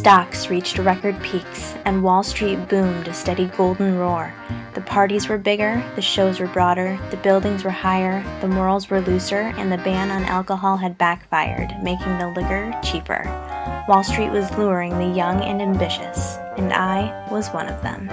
stocks reached record peaks, and Wall Street boomed a steady golden roar. The parties were bigger, the shows were broader, the buildings were higher, the morals were looser, and the ban on alcohol had backfired, making the liquor cheaper. Wall Street was luring the young and ambitious, and I was one of them.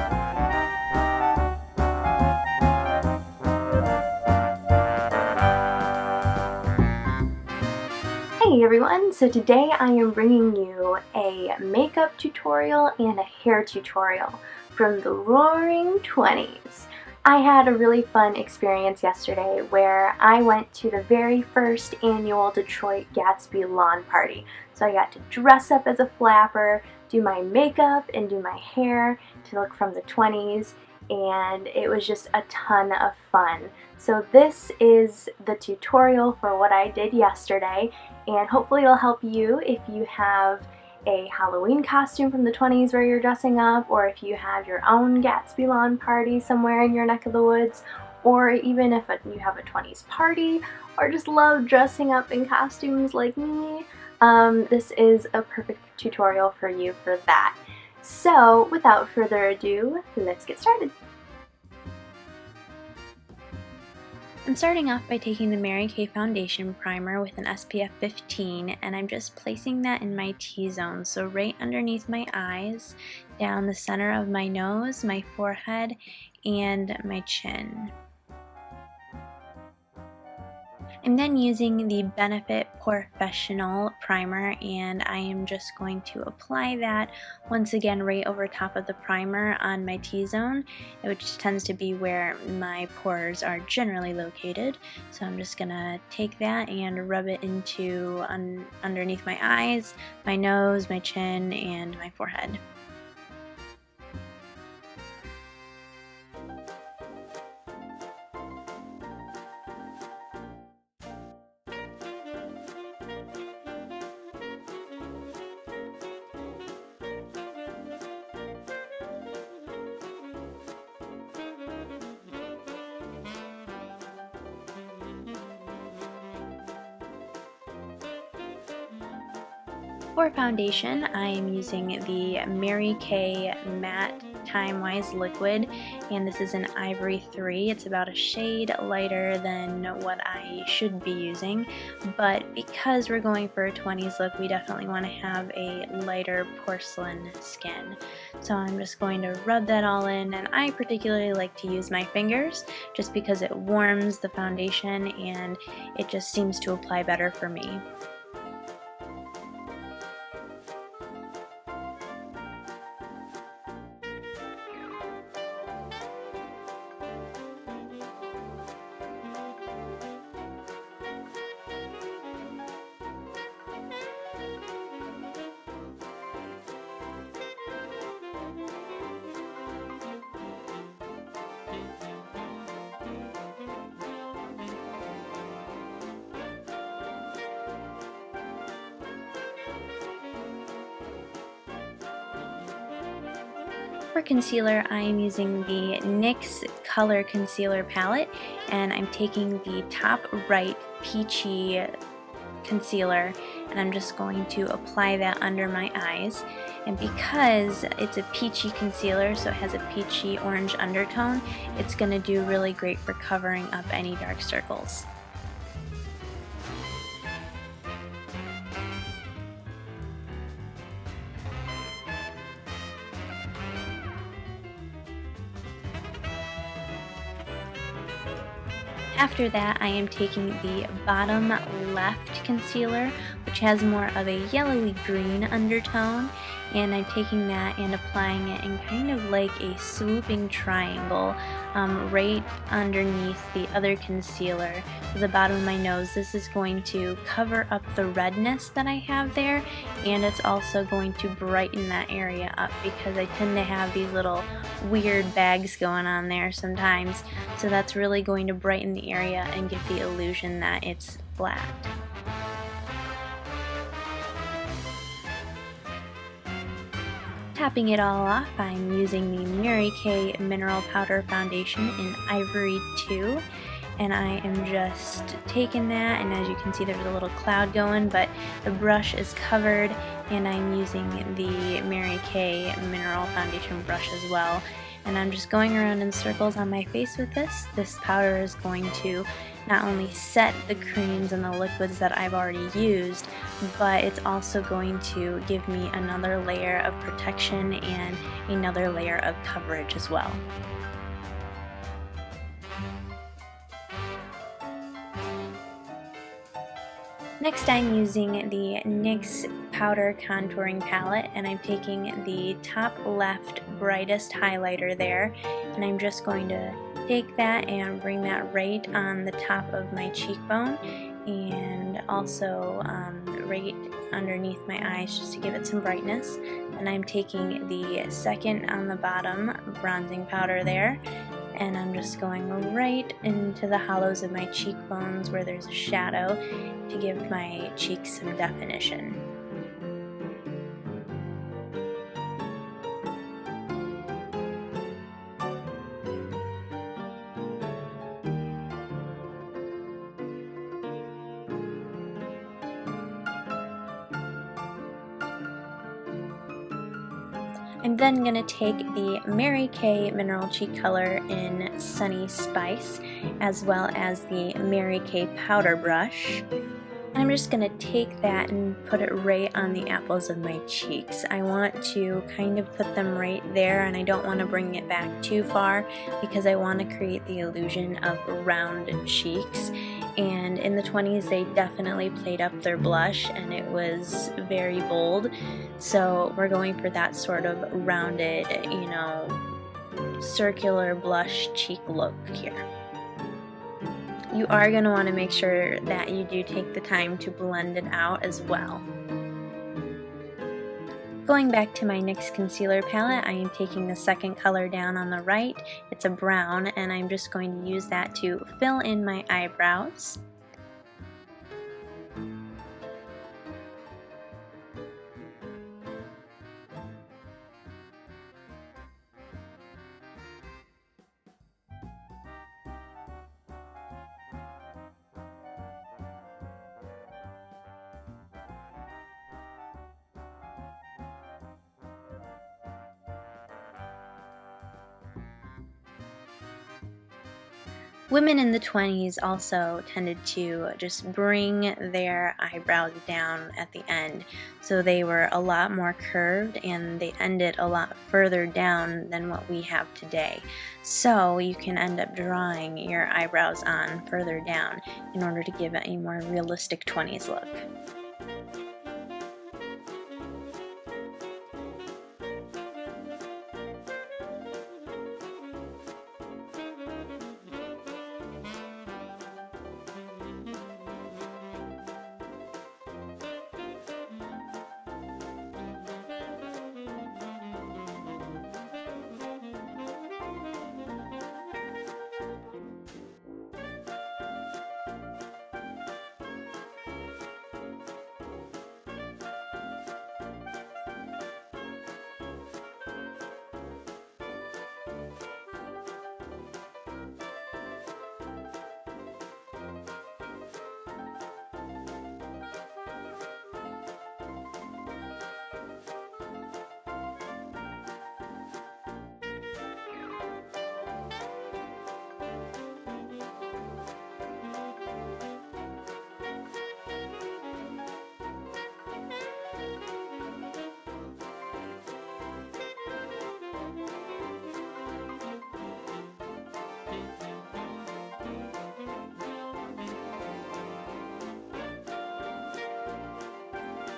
Hey everyone, so today I am bringing you a makeup tutorial and a hair tutorial from the Roaring 20s. I had a really fun experience yesterday where I went to the very first annual Detroit Gatsby lawn party. So I got to dress up as a flapper, do my makeup, and do my hair to look from the 20s, and it was just a ton of fun. So this is the tutorial for what I did yesterday, and hopefully it'll help you if you have a Halloween costume from the 20s where you're dressing up, or if you have your own Gatsby lawn party somewhere in your neck of the woods, or even if you have a 20s party, or just love dressing up in costumes like me. This is a perfect tutorial for you for that. So without further ado, let's get started. I'm starting off by taking the Mary Kay Foundation Primer with an SPF 15, and I'm just placing that in my T-zone, so right underneath my eyes, down the center of my nose, my forehead, and my chin. I'm then using the Benefit POREfessional primer, and I am just going to apply that once again right over top of the primer on my T-zone, which tends to be where my pores are generally located. So I'm just gonna take that and rub it into underneath my eyes, my nose, my chin, and my forehead. For foundation, I am using the Mary Kay Matte Time Wise Liquid, and this is an Ivory 3. It's about a shade lighter than what I should be using, but because we're going for a 20s look, we definitely want to have a lighter porcelain skin. So I'm just going to rub that all in, and I particularly like to use my fingers just because it warms the foundation and it just seems to apply better for me. For concealer, I am using the NYX Color Concealer Palette, and I'm taking the top right peachy concealer, and I'm just going to apply that under my eyes. And because it's a peachy concealer, so it has a peachy orange undertone, it's going to do really great for covering up any dark circles. After that, I am taking the bottom left concealer, which has more of a yellowy green undertone, and I'm taking that and applying it in kind of like a swooping triangle right underneath the other concealer to the bottom of my nose. This is going to cover up the redness that I have there, and it's also going to brighten that area up because I tend to have these little weird bags going on there sometimes, so that's really going to brighten the area and give the illusion that it's flat. Topping it all off, I'm using the Mary Kay Mineral Powder Foundation in Ivory 2, and I am just taking that, and as you can see there's a little cloud going, but the brush is covered, and I'm using the Mary Kay Mineral Foundation brush as well. And I'm just going around in circles on my face with this. This powder is going to not only set the creams and the liquids that I've already used, but it's also going to give me another layer of protection and another layer of coverage as well. Next, I'm using the NYX Powder Contouring Palette, and I'm taking the top left brightest highlighter there, and I'm just going to take that and bring that right on the top of my cheekbone, and also right underneath my eyes just to give it some brightness. And I'm taking the second on the bottom bronzing powder there, and I'm just going right into the hollows of my cheekbones where there's a shadow to give my cheeks some definition. I'm then going to take the Mary Kay Mineral Cheek Color in Sunny Spice, as well as the Mary Kay Powder Brush. And I'm just going to take that and put it right on the apples of my cheeks. I want to kind of put them right there, and I don't want to bring it back too far because I want to create the illusion of round cheeks. And in the 20s they definitely played up their blush, and it was very bold, so we're going for that sort of rounded, you know, circular blush cheek look here. You are going to want to make sure that you do take the time to blend it out as well. Going back to my NYX concealer palette, I am taking the second color down on the right. It's a brown, and I'm just going to use that to fill in my eyebrows. Women in the 20s also tended to just bring their eyebrows down at the end, so they were a lot more curved and they ended a lot further down than what we have today. So you can end up drawing your eyebrows on further down in order to give it a more realistic 20s look.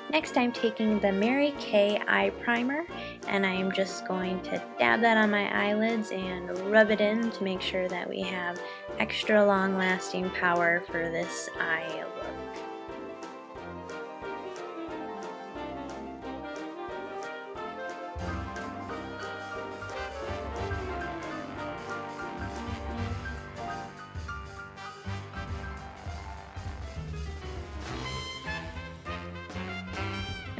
Next, I'm taking the Mary Kay Eye Primer, and I'm just going to dab that on my eyelids and rub it in to make sure that we have extra long-lasting power for this eye look.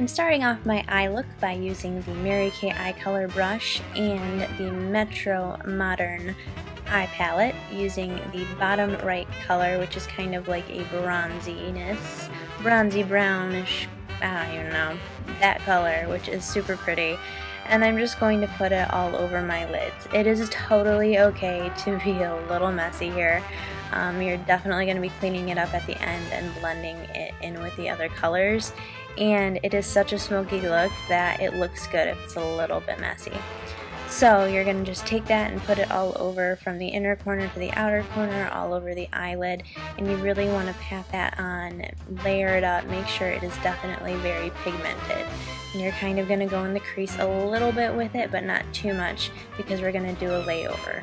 I'm starting off my eye look by using the Mary Kay Eye Color Brush and the Metro Modern Eye Palette. using the bottom right color, which is kind of like a bronziness, bronzy brownish, I don't even know, that color, which is super pretty. And I'm just going to put it all over my lids. It is totally okay to be a little messy here. You're definitely going to be cleaning it up at the end and blending it in with the other colors. And it is such a smoky look that it looks good if it's a little bit messy. So you're going to just take that and put it all over from the inner corner to the outer corner, all over the eyelid, and you really want to pat that on, layer it up, make sure it is definitely very pigmented. And you're kind of going to go in the crease a little bit with it, but not too much, because we're going to do a layover.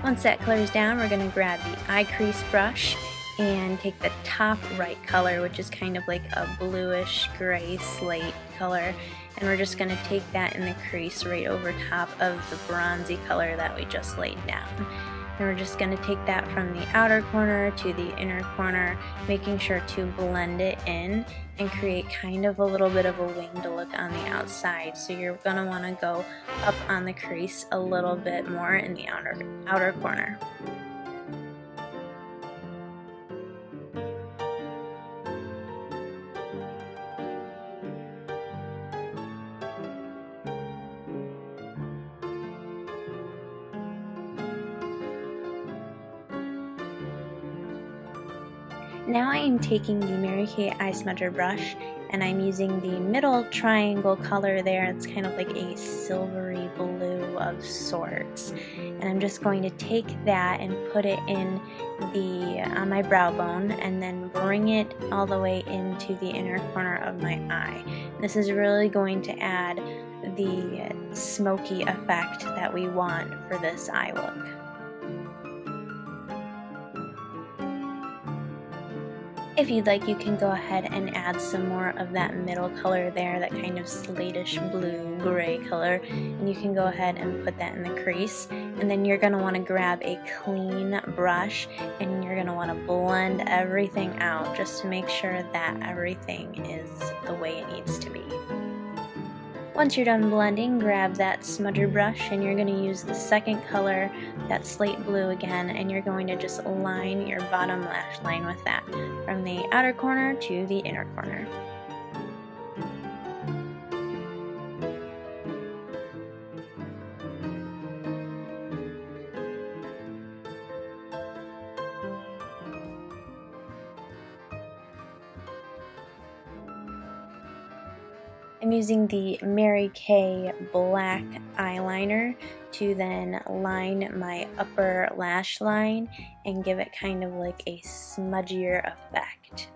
Once that clears down, we're going to grab the eye crease brush and take the top right color, which is kind of like a bluish gray slate color, and we're just going to take that in the crease right over top of the bronzy color that we just laid down. And we're just going to take that from the outer corner to the inner corner, making sure to blend it in and create kind of a little bit of a winged look on the outside. So you're going to want to go up on the crease a little bit more in the outer corner. Now I am taking the Mary Kay Eye Smudger Brush, and I'm using the middle triangle color there. It's kind of like a silvery blue of sorts. And I'm just going to take that and put it in on my brow bone, and then bring it all the way into the inner corner of my eye. This is really going to add the smoky effect that we want for this eye look. If you'd like, you can go ahead and add some more of that middle color there, that kind of slatish blue gray color, and you can go ahead and put that in the crease. And then you're going to want to grab a clean brush, and you're going to want to blend everything out just to make sure that everything is the way it needs to be. Once you're done blending, grab that smudger brush, and you're going to use the second color, that slate blue again, and you're going to just line your bottom lash line with that, from the outer corner to the inner corner. I'm using the Mary Kay black eyeliner to then line my upper lash line and give it kind of like a smudgier effect.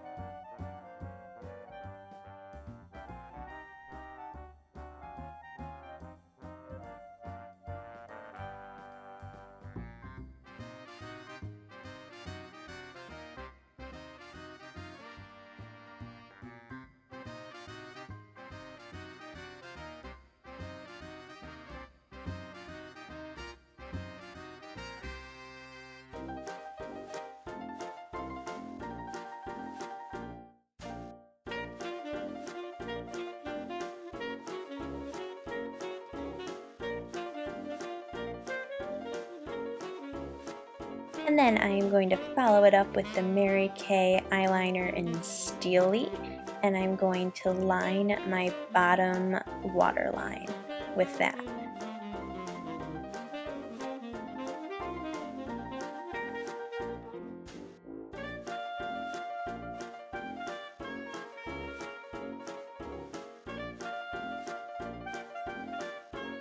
And then I am going to follow it up with the Mary Kay eyeliner in Steely, and I'm going to line my bottom waterline with that.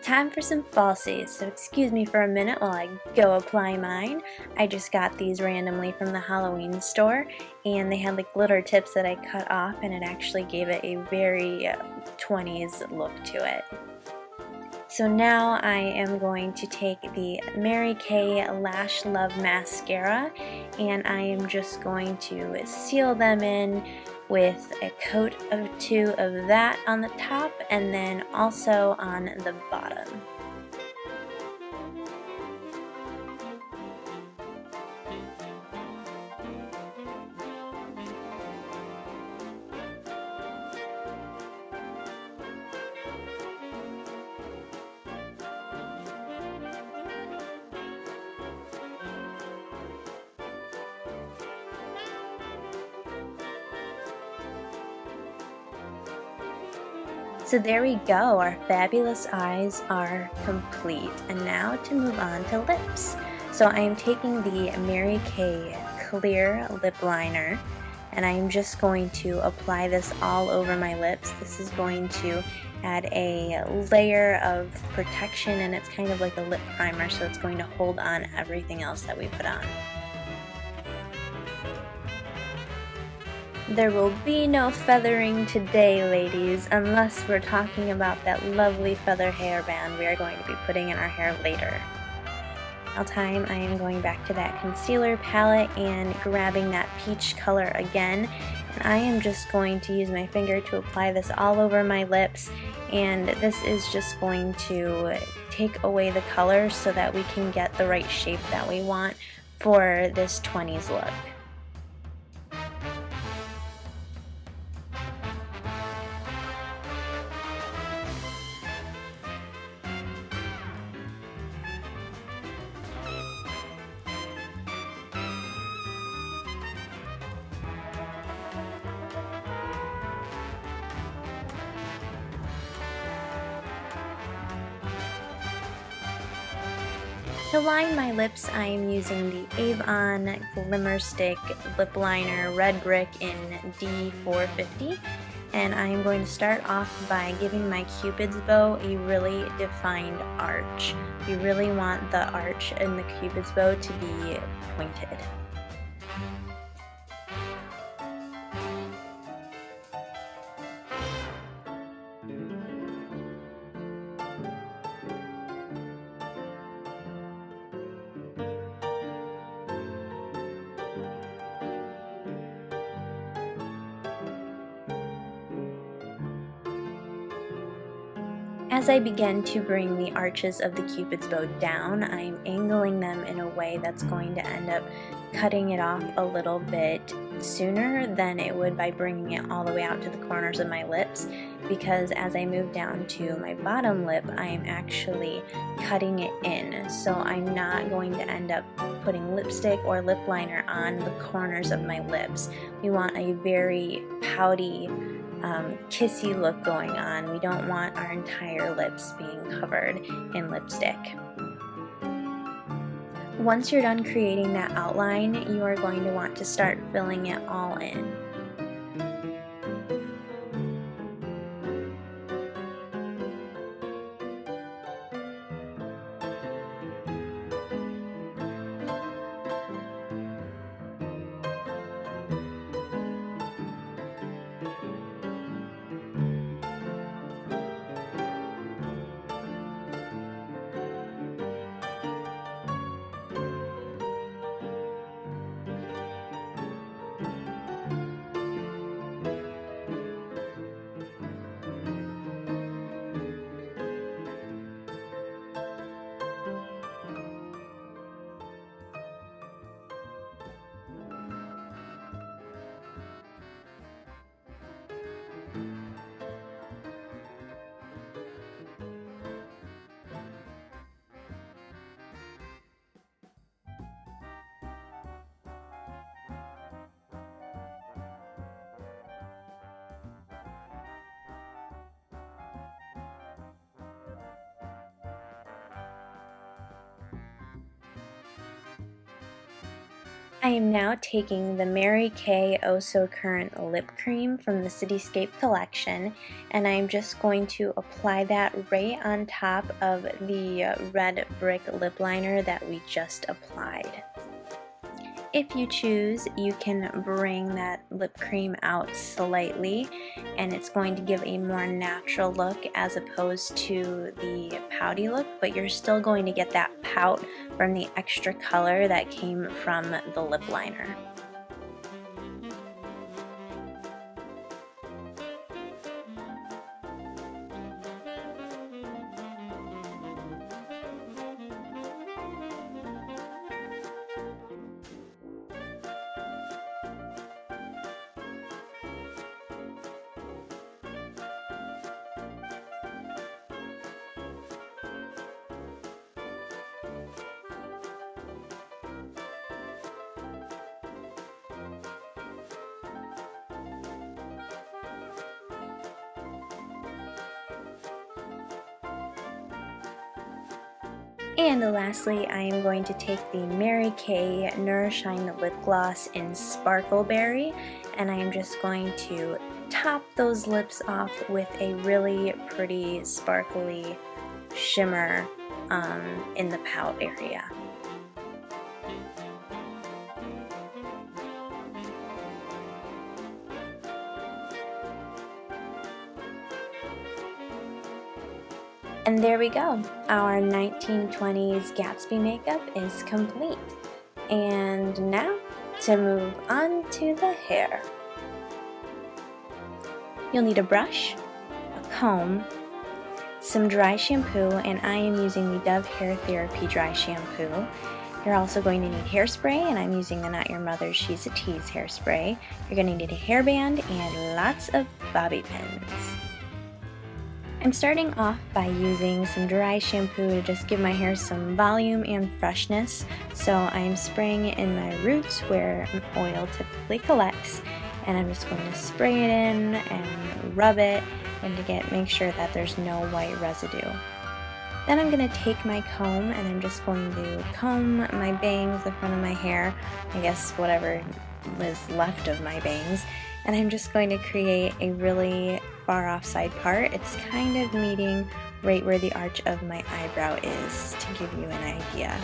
Time for some falsies, so excuse me for a minute while I go apply mine. I just got these randomly from the Halloween store, and they had like glitter tips that I cut off, and it actually gave it a very 20s look to it. So now I am going to take the Mary Kay Lash Love Mascara, and I am just going to seal them in with a coat or two of that on the top and then also on the bottom. So there we go, our fabulous eyes are complete. And now to move on to lips. So I am taking the Mary Kay clear lip liner, and I'm just going to apply this all over my lips. This is going to add a layer of protection, and it's kind of like a lip primer, so it's going to hold on everything else that we put on. There will be no feathering today, ladies, unless we're talking about that lovely feather hairband we are going to be putting in our hair later. Now time, I am going back to that concealer palette and grabbing that peach color again, and I am just going to use my finger to apply this all over my lips, and this is just going to take away the color so that we can get the right shape that we want for this 20s look. To line my lips, I am using the Avon Glimmer Stick Lip Liner Red Brick in D450, and I am going to start off by giving my Cupid's bow a really defined arch. You really want the arch in the Cupid's bow to be pointed. As I begin to bring the arches of the Cupid's bow down, I'm angling them in a way that's going to end up cutting it off a little bit sooner than it would by bringing it all the way out to the corners of my lips, because as I move down to my bottom lip, I am actually cutting it in. So I'm not going to end up putting lipstick or lip liner on the corners of my lips. We want a very pouty, kissy look going on. We don't want our entire lips being covered in lipstick. Once you're done creating that outline, you are going to want to start filling it all in. I am now taking the Mary Kay Oh So Currant Lip Cream from the Cityscape collection, and I'm just going to apply that right on top of the red brick lip liner that we just applied. If you choose, you can bring that lip cream out slightly, and it's going to give a more natural look as opposed to the pouty look, but you're still going to get that pout from the extra color that came from the lip liner. And lastly, I am going to take the Mary Kay Nourishine Lip Gloss in Sparkleberry, and I am just going to top those lips off with a really pretty sparkly shimmer in the pout area. And there we go. Our 1920s Gatsby makeup is complete. And now to move on to the hair. You'll need a brush, a comb, some dry shampoo, and I am using the Dove Hair Therapy Dry Shampoo. You're also going to need hairspray, and I'm using the Not Your Mother's She's a Tease hairspray. You're going to need a hairband and lots of bobby pins. I'm starting off by using some dry shampoo to just give my hair some volume and freshness. So I'm spraying it in my roots where oil typically collects, and I'm just going to spray it in and rub it and to make sure that there's no white residue. Then I'm going to take my comb and I'm just going to comb my bangs, the front of my hair, I guess whatever is left of my bangs, and I'm just going to create a really far off side part. It's kind of meeting right where the arch of my eyebrow is, to give you an idea.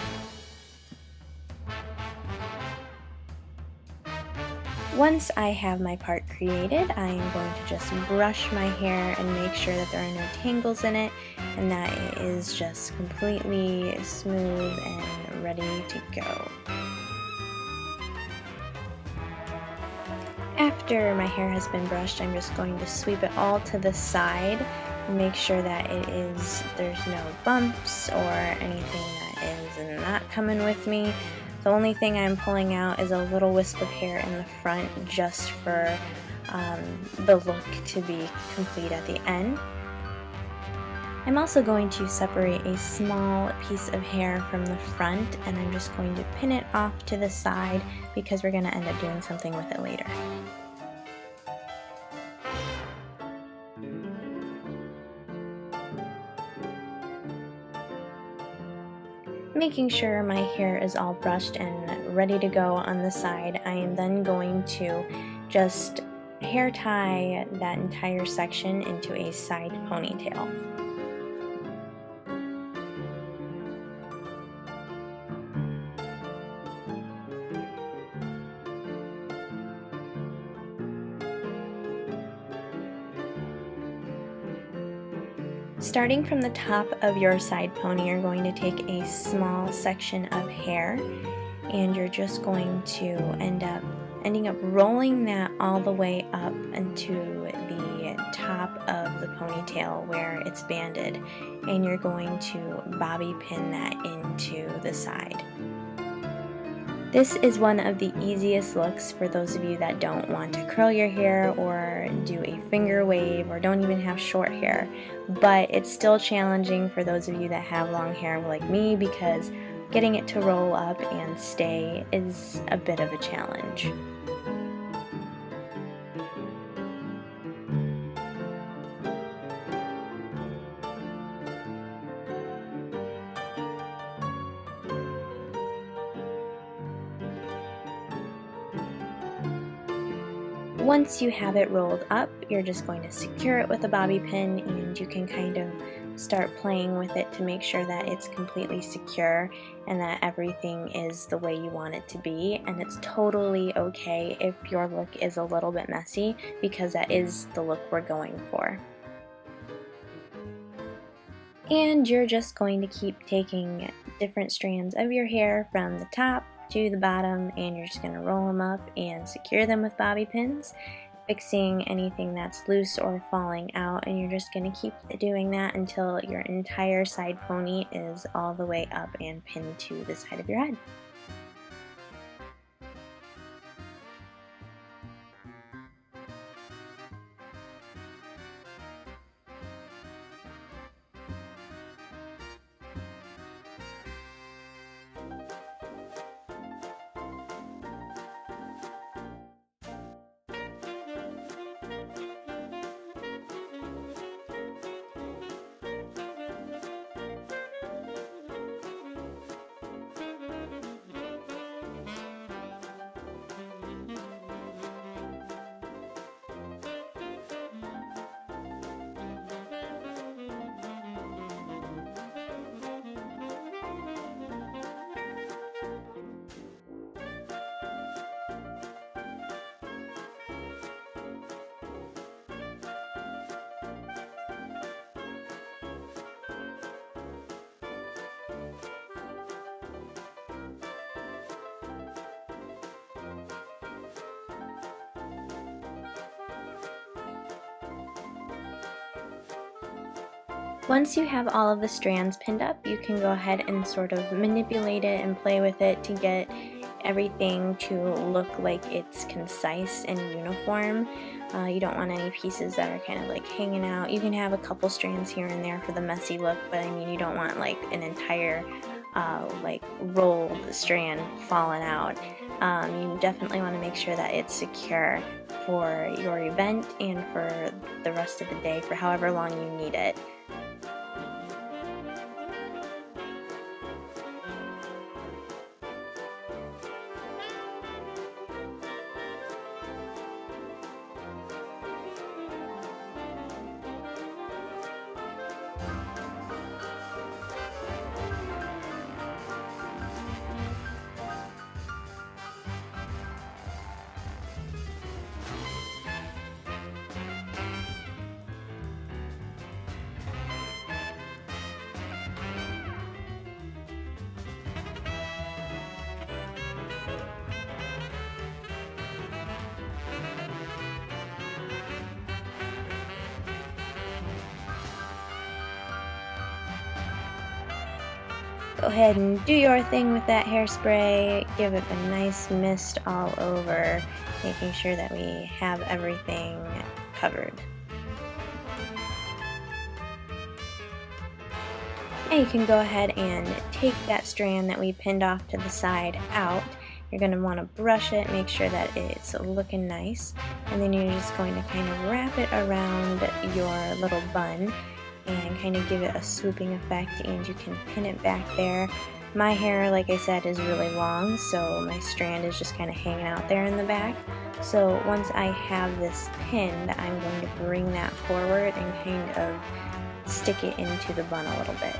Once I have my part created, I am going to just brush my hair and make sure that there are no tangles in it and that it is just completely smooth and ready to go. After my hair has been brushed, I'm just going to sweep it all to the side and make sure that there's no bumps or anything that is not coming with me. The only thing I'm pulling out is a little wisp of hair in the front just for the look to be complete at the end. I'm also going to separate a small piece of hair from the front, and I'm just going to pin it off to the side because we're going to end up doing something with it later. Making sure my hair is all brushed and ready to go on the side, I am then going to just hair tie that entire section into a side ponytail. Starting from the top of your side pony, you're going to take a small section of hair and you're just going to ending up rolling that all the way up into the top of the ponytail where it's banded, and you're going to bobby pin that into the side. This is one of the easiest looks for those of you that don't want to curl your hair or do a finger wave or don't even have short hair, but it's still challenging for those of you that have long hair like me because getting it to roll up and stay is a bit of a challenge. Once you have it rolled up, you're just going to secure it with a bobby pin, and you can kind of start playing with it to make sure that it's completely secure and that everything is the way you want it to be. And it's totally okay if your look is a little bit messy, because that is the look we're going for. And you're just going to keep taking different strands of your hair from the top to the bottom, and you're just going to roll them up and secure them with bobby pins, fixing anything that's loose or falling out, and you're just going to keep doing that until your entire side pony is all the way up and pinned to the side of your head. Once you have all of the strands pinned up, you can go ahead and sort of manipulate it and play with it to get everything to look like it's concise and uniform. You don't want any pieces that are kind of like hanging out. You can have a couple strands here and there for the messy look, but I mean, you don't want like an entire like rolled strand falling out. You definitely want to make sure that it's secure for your event and for the rest of the day, for however long you need it. Go ahead and do your thing with that hairspray. Give it a nice mist all over, making sure that we have everything covered. And you can go ahead and take that strand that we pinned off to the side out. You're going to want to brush it, make sure that it's looking nice, and then you're just going to kind of wrap it around your little bun and kind of give it a swooping effect, and you can pin it back there. My hair, like I said, is really long, so my strand is just kind of hanging out there in the back. So once I have this pinned, I'm going to bring that forward and kind of stick it into the bun a little bit.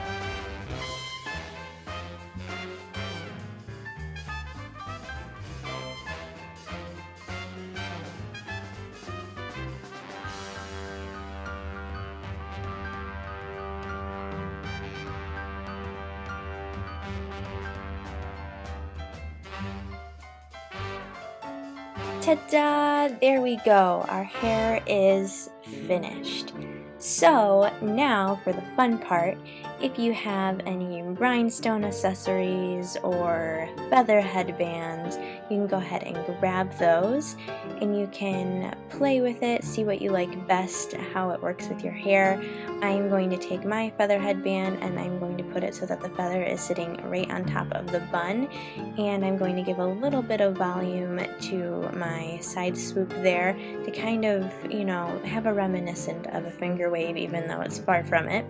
Ta-da! There we go. Our hair is finished. So now for the fun part, if you have any rhinestone accessories or feather headbands, you can go ahead and grab those and you can play with it, see what you like best, how it works with your hair. I'm going to take my feather headband and I'm going to put it so that the feather is sitting right on top of the bun, and I'm going to give a little bit of volume to my side swoop there to kind of, you know, have a reminiscent of a finger wave, even though it's far from it.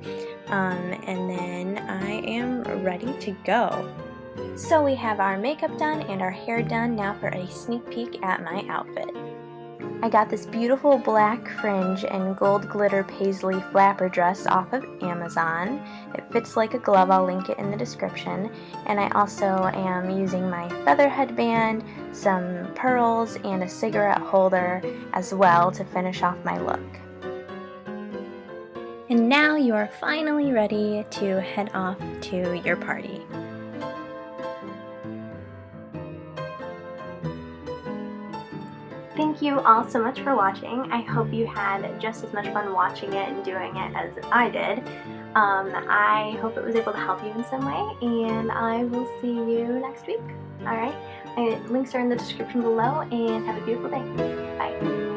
And then I am ready to go. So we have our makeup done and our hair done. Now for a sneak peek at my outfit. I got this beautiful black fringe and gold glitter paisley flapper dress off of Amazon. It fits like a glove, I'll link it in the description. And I also am using my feather headband, some pearls, and a cigarette holder as well to finish off my look. And now you are finally ready to head off to your party. Thank you all so much for watching. I hope you had just as much fun watching it and doing it as I did. I hope it was able to help you in some way, and I will see you next week. Alright, links are in the description below, and have a beautiful day. Bye.